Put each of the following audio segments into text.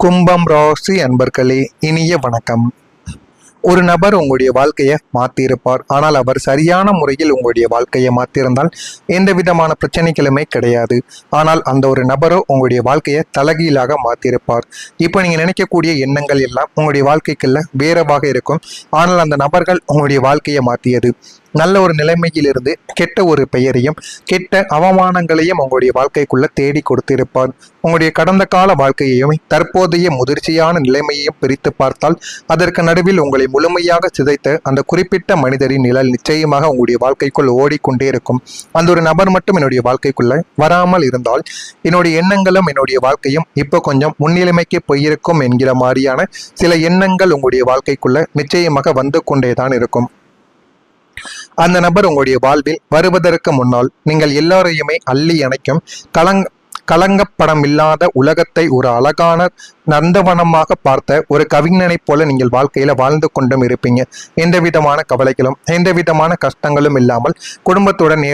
கும்பம் ராசி அன்பர்களே, இனிய வணக்கம். ஒரு நபர் உங்களுடைய வாழ்க்கையை மாற்றியிருப்பார். ஆனால் அவர் சரியான முறையில் உங்களுடைய வாழ்க்கையை மாற்றியிருந்தால் எந்த விதமான பிரச்சனைகளுமே கிடையாது. ஆனால் அந்த ஒரு நபரோ உங்களுடைய வாழ்க்கையை தலைகீழாக மாற்றியிருப்பார். இப்போ நீங்கள் நினைக்கக்கூடிய எண்ணங்கள் எல்லாம் உங்களுடைய வாழ்க்கைக்குள்ள வேறவாக இருக்கும். ஆனால் அந்த நபர்கள் உங்களுடைய வாழ்க்கையை மாற்றியது நல்ல ஒரு நிலைமையிலிருந்து கெட்ட ஒரு பெயரையும் கெட்ட அவமானங்களையும் உங்களுடைய வாழ்க்கைக்குள்ள தேடி கொடுத்திருப்பார். உங்களுடைய கடந்த கால வாழ்க்கையையும் தற்போதைய முதிர்ச்சியான நிலைமையையும் பிரித்து பார்த்தால் அதற்கு நடுவில் உங்களை முழுமையாக சிதைத்த அந்த குறிப்பிட்ட மனிதரின் நிழல் நிச்சயமாக உங்களுடைய வாழ்க்கைக்குள் ஓடிக்கொண்டே இருக்கும். அந்த ஒரு நபர் மட்டும் என்னுடைய வாழ்க்கைக்குள்ள வராமல் இருந்தால் என்னுடைய எண்ணங்களும் என்னுடைய வாழ்க்கையும் இப்போ கொஞ்சம் முன்னிலைமைக்கு போயிருக்கும் என்கிற மாதிரியான சில எண்ணங்கள் உங்களுடைய வாழ்க்கைக்குள்ள நிச்சயமாக வந்து கொண்டேதான் இருக்கும். அந்த நபர் உங்களுடைய வாழ்வில் வருவதற்கு முன்னால் நீங்கள் எல்லாரையுமே அள்ளி அணைக்கும் கலங்கப்படம் இல்லாத உலகத்தை ஒரு அழகான நந்தவனமாக பார்த்த ஒரு கவிஞனைப் போல நீங்கள் வாழ்க்கையில வாழ்ந்து கொண்டும் இருப்பீங்க. எந்த விதமான கவலைகளும் எந்த விதமான கஷ்டங்களும் இல்லாமல் குடும்பத்துடன்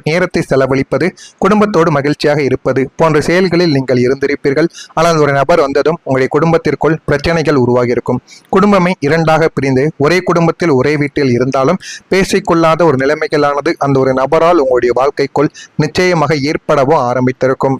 நேரத்தை செலவழிப்பது, குடும்பத்தோடு மகிழ்ச்சியாக இருப்பது போன்ற செயல்களில் நீங்கள் இருந்திருப்பீர்கள். ஆனால் ஒரு நபர் வந்ததும் உங்களுடைய குடும்பத்திற்குள் பிரச்சனைகள் உருவாகியிருக்கும். குடும்பமே இரண்டாக பிரிந்து ஒரே குடும்பத்தில் ஒரே வீட்டில் இருந்தாலும் பேசிக்கொள்ளாத ஒரு நிலைமைகளானது அந்த ஒரு நபரால் உங்களுடைய வாழ்க்கைக்குள் நிச்சயமாக ஏற்படவும் ஆரம்பித்திருக்கும்.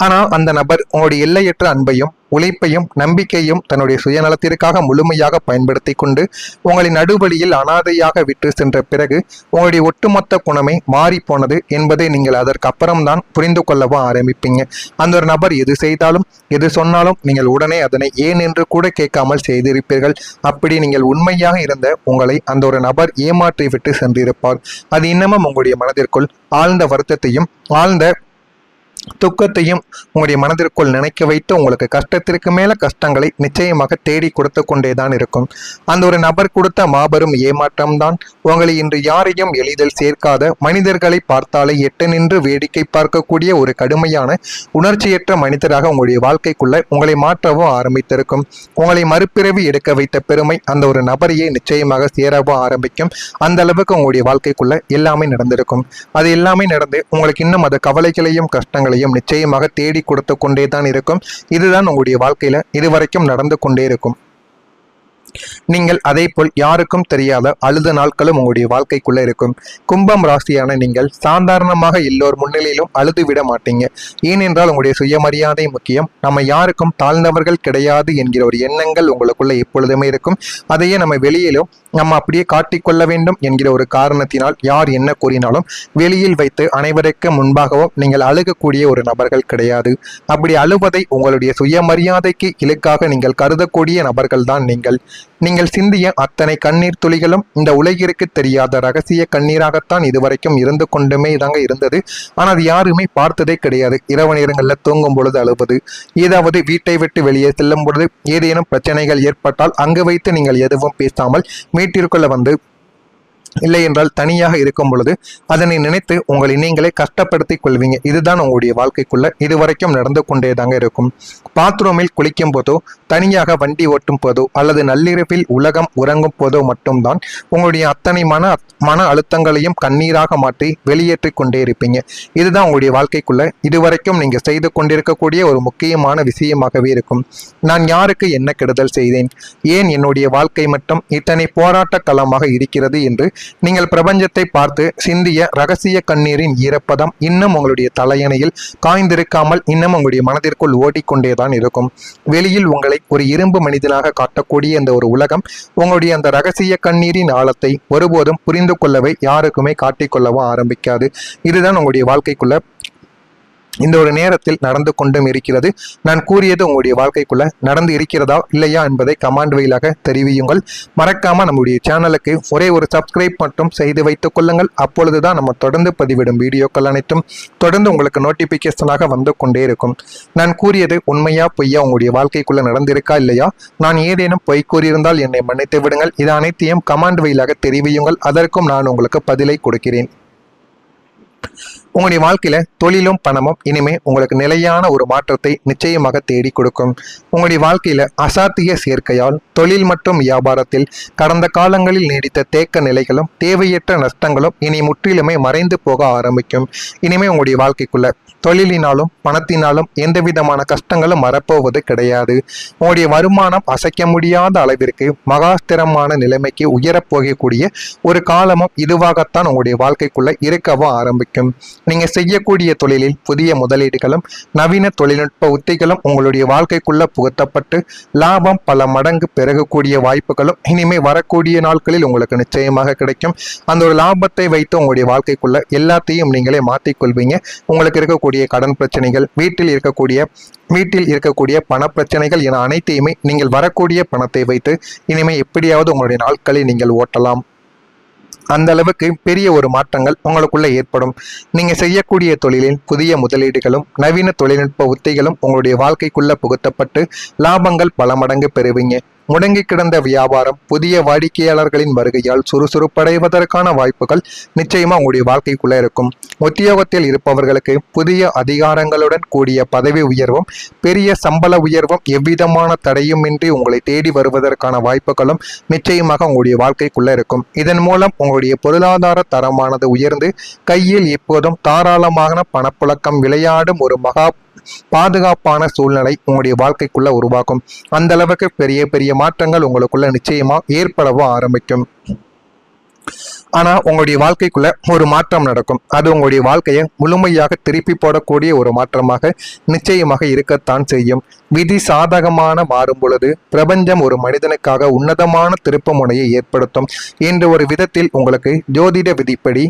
ஆனால் அந்த நபர் உங்களுடைய எல்லையற்ற அன்பையும் உழைப்பையும் நம்பிக்கையும் தன்னுடைய சுயநலத்திற்காக முழுமையாக பயன்படுத்தி கொண்டு உங்களை நடுவழியில் அனாதையாக விட்டு சென்ற பிறகு உங்களுடைய ஒட்டுமொத்த குணமே மாறி போனது என்பதை நீங்கள் அதற்கு அப்புறம்தான் புரிந்து கொள்ளவும் ஆரம்பிப்பீங்க. அந்த ஒரு நபர் எது செய்தாலும் எது சொன்னாலும் நீங்கள் உடனே அதனை ஏன் என்று கூட கேட்காமல் செய்திருப்பீர்கள். அப்படி நீங்கள் உண்மையாக இருந்த உங்களை அந்த ஒரு நபர் ஏமாற்றி விட்டு சென்றிருப்பார். அது இன்னமும் உங்களுடைய மனதிற்குள் ஆழ்ந்த வருத்தத்தையும் ஆழ்ந்த துக்கத்தையும் உங்களுடைய மனதிற்குள் நினைக்க வைத்து உங்களுக்கு கஷ்டத்திற்கு மேல கஷ்டங்களை நிச்சயமாக தேடி கொடுத்து கொண்டேதான் இருக்கும். அந்த ஒரு நபர் கொடுத்த மாபெரும் ஏமாற்றம்தான் உங்களை இன்று யாரையும் எளிதில் சேர்க்காத, மனிதர்களை பார்த்தாலே எட்டு நின்று வேடிக்கை பார்க்கக்கூடிய ஒரு கடுமையான உணர்ச்சியற்ற மனிதராக உங்களுடைய வாழ்க்கைக்குள்ள உங்களை மாற்றவும் ஆரம்பித்திருக்கும். உங்களை மறுபிறவி எடுக்க வைத்த பெருமை அந்த ஒரு நபரையே நிச்சயமாக சேரவும் ஆரம்பிக்கும். அந்த அளவுக்கு உங்களுடைய வாழ்க்கைக்குள்ள எல்லாமே நடந்திருக்கும். அது எல்லாமே நடந்து உங்களுக்கு இன்னும் அது கவலைகளையும் கஷ்டங்களையும் நிச்சயமாக தேடி கொடுத்து கொண்டேதான் இருக்கும். இதுதான் உங்களுடைய வாழ்க்கையில இதுவரைக்கும் நடந்து கொண்டே இருக்கும். நீங்கள் அதே போல் யாருக்கும் தெரியாத அழுத நாட்களும் உங்களுடைய வாழ்க்கைக்குள்ள இருக்கும். கும்பம் ராசியான நீங்கள் சாதாரணமாக எல்லோர் முன்னிலையிலும் அழுது விட மாட்டீங்க. ஏனென்றால் உங்களுடைய சுயமரியாதை முக்கியம். நம்ம யாருக்கும் தாழ்ந்தவர்கள் கிடையாது என்கிற ஒரு எண்ணங்கள் உங்களுக்குள்ள எப்பொழுதுமே இருக்கும். அதையே நம்ம வெளியிலும் நம்ம அப்படியே காட்டிக்கொள்ள வேண்டும் என்கிற ஒரு காரணத்தினால் யார் என்ன கூறினாலும் வெளியில் வைத்து அனைவருக்கு முன்பாகவும் நீங்கள் அழுகக்கூடிய ஒரு நபர்கள் கிடையாது. அப்படி அழுவதை உங்களுடைய சுயமரியாதைக்கு இலக்காக நீங்கள் கருதக்கூடிய நபர்கள் தான் நீங்கள் சிந்திய அத்தனை கண்ணீர் துளிகளும் இந்த உலகிற்கு தெரியாத ரகசிய கண்ணீராகத்தான் இதுவரைக்கும் இருந்து கொண்டுமே தாங்க இருந்தது. ஆனால் அது யாருமே பார்த்ததே கிடையாது. இரவு நேரங்களில் தூங்கும் பொழுது அழுவது, ஏதாவது வீட்டை விட்டு வெளியே செல்லும் பொழுது ஏதேனும் பிரச்சனைகள் ஏற்பட்டால் அங்கு வைத்து நீங்கள் எதுவும் பேசாமல் வீட்டிற்குள்ள வந்து இல்லை என்றால் தனியாக இருக்கும் பொழுது அதனை நினைத்து உங்களை நீங்களே கஷ்டப்படுத்திக் கொள்வீங்க. இதுதான் உங்களுடைய வாழ்க்கைக்குள்ள இதுவரைக்கும் நடந்து கொண்டேதாங்க இருக்கும். பாத்ரூமில் குளிக்கும் போதோ, தனியாக வண்டி ஓட்டும் போதோ, அல்லது நள்ளிரவில் உலகம் உறங்கும் போதோ மட்டும்தான் உங்களுடைய அத்தனை மன அழுத்தங்களையும் கண்ணீராக மாற்றி வெளியேற்றி கொண்டே இருப்பீங்க. இதுதான் உங்களுடைய வாழ்க்கைக்குள்ள இதுவரைக்கும் நீங்க செய்து கொண்டிருக்கக்கூடிய ஒரு முக்கியமான விஷயமாகவே இருக்கும். நான் யாருக்கு என்ன கெடுதல் செய்தேன், ஏன் என்னுடைய வாழ்க்கை மட்டும் இத்தனை போராட்ட களமாக இருக்கிறது என்று நீங்கள் பிரபஞ்சத்தை பார்த்து சிந்திய ரகசிய கண்ணீரின் ஈரப்பதம் இன்னும் உங்களுடைய தலையணையில் காய்ந்திருக்காமல் இன்னும் உங்களுடைய மனதிற்குள் ஓடிக்கொண்டேதான் இருக்கும். வெளியில் உங்களை ஒரு இரும்பு மனிதனாக காட்டக்கூடிய இந்த ஒரு உலகம் உங்களுடைய அந்த ரகசிய கண்ணீரின் ஆழத்தை ஒருபோதும் புரிந்து கொள்ளவே யாருக்குமே காட்டிக்கொள்ளவும் ஆரம்பிக்காது. இதுதான் உங்களுடைய வாழ்க்கைக்குள்ள இந்த ஒரு நேரத்தில் நடந்து கொண்டும் இருக்கிறது. நான் கூறியது உங்களுடைய வாழ்க்கைக்குள்ள நடந்து இருக்கிறதா இல்லையா என்பதை கமெண்ட் வழியாக தெரிவியுங்கள். மறக்காம நம்முடைய சேனலுக்கு ஒரே ஒரு சப்ஸ்கிரைப் மட்டும் செய்து வைத்துக் கொள்ளுங்கள். அப்பொழுதுதான் நம்ம தொடர்ந்து பதிவிடும் வீடியோக்கள் அனைத்தும் தொடர்ந்து உங்களுக்கு நோட்டிபிகேஷனாக வந்து கொண்டே இருக்கும். நான் கூறியது உண்மையா பொய்யா, உங்களுடைய வாழ்க்கைக்குள்ள நடந்திருக்கா இல்லையா, நான் ஏதேனும் பொய் கூறியிருந்தால் என்னை மன்னித்து விடுங்கள். இது அனைத்தையும் கமெண்ட் வழியாக தெரிவியுங்கள். அதற்கும் நான் உங்களுக்கு பதிலை கொடுக்கிறேன். உங்களுடைய வாழ்க்கையில தொழிலும் பணமும் இனிமே உங்களுக்கு நிலையான ஒரு மாற்றத்தை நிச்சயமாக தேடி கொடுக்கும். உங்களுடைய வாழ்க்கையில அசாத்திய சேர்க்கையால் தொழில் மற்றும் வியாபாரத்தில் கடந்த காலங்களில் நீடித்த தேக்க நிலைகளும் தேவையற்ற நஷ்டங்களும் இனி முற்றிலுமே மறைந்து போக ஆரம்பிக்கும். இனிமே உங்களுடைய வாழ்க்கைக்குள்ள தொழிலினாலும் பணத்தினாலும் எந்த விதமான கஷ்டங்களும் வரப்போவது கிடையாது. உங்களுடைய வருமானம் அசைக்க முடியாத அளவிற்கு மகாஸ்திரமான நிலைமைக்கு உயரப்போகக்கூடிய ஒரு காலமும் இதுவாகத்தான் உங்களுடைய வாழ்க்கைக்குள்ள இருக்கவும் ஆரம்பிக்கும். நீங்க செய்யக்கூடிய தொழிலில் புதிய முதலீடுகளும் நவீன தொழில்நுட்ப உத்திகளும் உங்களுடைய வாழ்க்கைக்குள்ள புகுத்தப்பட்டு லாபம் பல மடங்கு பெருகக்கூடிய வாய்ப்புகளும் இனிமே வரக்கூடிய நாட்களில் உங்களுக்கு நிச்சயமாக கிடைக்கும். அந்த ஒரு லாபத்தை வைத்து உங்களுடைய வாழ்க்கைக்குள்ள எல்லாத்தையும் நீங்களே மாற்றிக்கொள்வீங்க. உங்களுக்கு இருக்கக்கூடிய கடன் பிரச்சனைகள், வீட்டில் இருக்கக்கூடிய பண பிரச்சனைகள் என அனைத்தையுமே நீங்கள் வரக்கூடிய பணத்தை வைத்து இனிமே எப்படியாவது உங்களுடைய நாட்களை நீங்கள் ஓட்டலாம். அந்த அளவுக்கு பெரிய ஒரு மாற்றங்கள் உங்களுக்குள்ள ஏற்படும். நீங்க செய்யக்கூடிய தொழிலில் புதிய முதலீடுகளும் நவீன தொழில்நுட்ப உத்திகளும் உங்களுடைய வாழ்க்கைக்குள்ள புகுத்தப்பட்டு லாபங்கள் பல மடங்கு பெறுவீங்க. முடங்கி கிடந்த வியாபாரம் புதிய வாடிக்கையாளர்களின் வருகையால் சுறுசுறுப்படைவதற்கான வாய்ப்புகள் நிச்சயமா உங்களுடைய வாழ்க்கைக்குள்ள இருக்கும். உத்தியோகத்தில் இருப்பவர்களுக்கு புதிய அதிகாரங்களுடன் கூடிய பதவி உயர்வும் பெரிய சம்பள உயர்வும் எவ்விதமான தடையுமின்றி உங்களை தேடி வருவதற்கான வாய்ப்புகளும் நிச்சயமாக உங்களுடைய வாழ்க்கைக்குள்ள இருக்கும். இதன் மூலம் உங்களுடைய பொருளாதார தரமானது உயர்ந்து கையில் எப்போதும் தாராளமான பணப்புழக்கம் விளையாடும் ஒரு பாதுகாப்பான சூழ்நிலை உங்களுடைய வாழ்க்கைக்குள்ள உருவாக்கும். அந்த அளவுக்கு பெரிய பெரிய மாற்றங்கள் உங்களுக்குள்ள நிச்சயமா ஏற்படவும் ஆரம்பிக்கும். ஆனா உங்களுடைய வாழ்க்கைக்குள்ள ஒரு மாற்றம் நடக்கும். அது உங்களுடைய வாழ்க்கையை முழுமையாக திருப்பி போடக்கூடிய ஒரு மாற்றமாக நிச்சயமாக இருக்கத்தான் செய்யும். விதி சாதகமான மாறும் பொழுது பிரபஞ்சம் ஒரு மனிதனுக்காக உன்னதமான திருப்பு முனையை ஏற்படுத்தும் என்ற ஒரு விதத்தில் உங்களுக்கு ஜோதிட விதிப்படி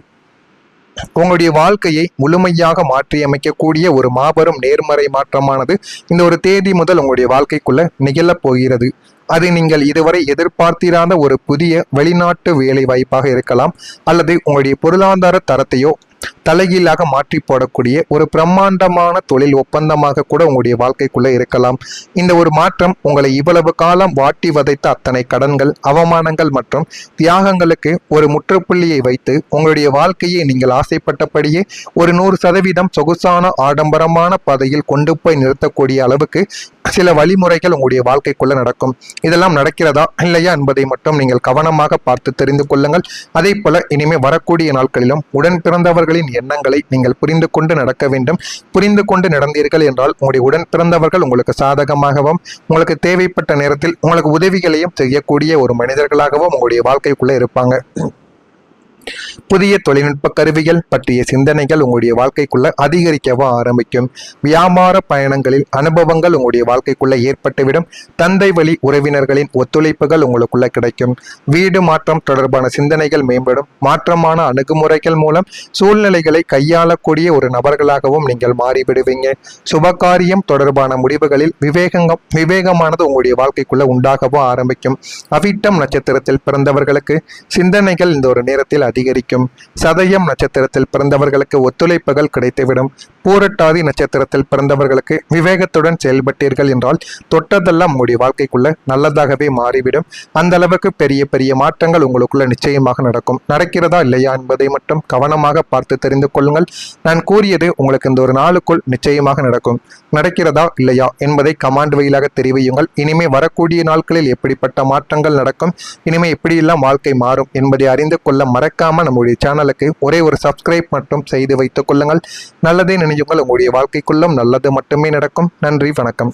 உங்களுடைய வாழ்க்கையை முழுமையாக மாற்றியமைக்கக்கூடிய ஒரு மாபெரும் நேர்மறை மாற்றமானது இந்த ஒரு தேதி முதல் உங்களுடைய வாழ்க்கைக்குள்ள நிகழப் போகிறது. அது நீங்கள் இதுவரை எதிர்பார்த்திராத ஒரு புதிய வெளிநாட்டு வேலை வாய்ப்பாக இருக்கலாம், அல்லது உங்களுடைய பொருளாதார தரத்தையோ தலைகீழாக மாற்றி போடக்கூடிய ஒரு பிரம்மாண்டமான தொழில் ஒப்பந்தமாக கூட உங்களுடைய வாழ்க்கைக்குள்ள இருக்கலாம். இந்த ஒரு மாற்றம் உங்களை இவ்வளவு காலம் வாட்டி வதைத்த அத்தனை கடன்கள், அவமானங்கள் மற்றும் தியாகங்களுக்கு ஒரு முற்றுப்புள்ளியை வைத்து உங்களுடைய வாழ்க்கையை நீங்கள் ஆசைப்பட்டபடியே ஒரு 100% சொகுசான ஆடம்பரமான பாதையில் கொண்டு போய் நிறுத்தக்கூடிய அளவுக்கு சில வழிமுறைகள் உங்களுடைய வாழ்க்கைக்குள்ள நடக்கும். இதெல்லாம் நடக்கிறதா இல்லையா என்பதை மட்டும் நீங்கள் கவனமாக பார்த்து தெரிந்து கொள்ளுங்கள். அதே போல இனிமே வரக்கூடிய நாட்களிலும் உடன் பிறந்தவர்களின் எண்ணங்களை நீங்கள் புரிந்து கொண்டு நடக்க வேண்டும். புரிந்து கொண்டு நடந்தீர்கள் என்றால் உங்களுடைய உடன் பிறந்தவர்கள் உங்களுக்கு சாதகமாகவும் உங்களுக்கு தேவைப்பட்ட நேரத்தில் உங்களுக்கு உதவிகளையும் செய்யக்கூடிய ஒரு மனிதர்களாகவும் உங்களுடைய வாழ்க்கைக்குள்ள இருப்பாங்க. புதிய தொழில்நுட்ப கருவிகள் பற்றிய சிந்தனைகள் உங்களுடைய வாழ்க்கைக்குள்ள அதிகரிக்கவும் ஆரம்பிக்கும். வியாபார பயணங்களில் அனுபவங்கள் உங்களுடைய வாழ்க்கைக்குள்ள ஏற்பட்டுவிடும். தந்தை வழி உறவினர்களின் ஒத்துழைப்புகள் உங்களுக்குள்ள கிடைக்கும். வீடு மாற்றம் தொடர்பான சிந்தனைகள் மேம்படும். மாற்றமான அணுகுமுறைகள் மூலம் சூழ்நிலைகளை கையாளக்கூடிய ஒரு நபர்களாகவும் நீங்கள் மாறிவிடுவீங்க. சுபகாரியம் தொடர்பான முடிவுகளில் விவேகமானது உங்களுடைய வாழ்க்கைக்குள்ள உண்டாகவும் ஆரம்பிக்கும். அவிட்டம் நட்சத்திரத்தில் பிறந்தவர்களுக்கு சிந்தனைகள் இந்த ஒரு நேரத்தில் அதிகரிக்கும். சதயம் நட்சத்திரத்தில் பிறந்தவர்களுக்கு ஒத்துழைப்புகள் கிடைத்துவிடும். பூரட்டாதி நட்சத்திரத்தில் பிறந்தவர்களுக்கு விவேகத்துடன் செயல்பட்டீர்கள் என்றால் தொட்டதெல்லாம் உங்களுடைய வாழ்க்கைக்குள்ள நல்லதாகவே மாறிவிடும். அந்த அளவுக்கு பெரிய பெரிய மாற்றங்கள் உங்களுக்குள்ள நிச்சயமாக நடக்கும். நடக்கிறதா இல்லையா என்பதை மட்டும் கவனமாக பார்த்து தெரிந்து கொள்ளுங்கள். நான் கூறியது உங்களுக்கு இந்த ஒரு நாளுக்குள் நிச்சயமாக நடக்கும். நடக்கிறதா இல்லையா என்பதை கமாண்ட் வழியாக தெரிவியுங்கள். இனிமே வரக்கூடிய நாட்களில் எப்படிப்பட்ட மாற்றங்கள் நடக்கும், இனிமே எப்படியெல்லாம் வாழ்க்கை மாறும் என்பதை அறிந்து கொள்ள மறக்காம நம்முடைய சேனலுக்கு ஒரே ஒரு சப்ஸ்கிரைப் மட்டும் செய்து வைத்துக் கொள்ளுங்கள். நல்லதே நினையுங்கள். உங்களுடைய வாழ்க்கைக்குள்ளும் நல்லது மட்டுமே நடக்கும். நன்றி, வணக்கம்.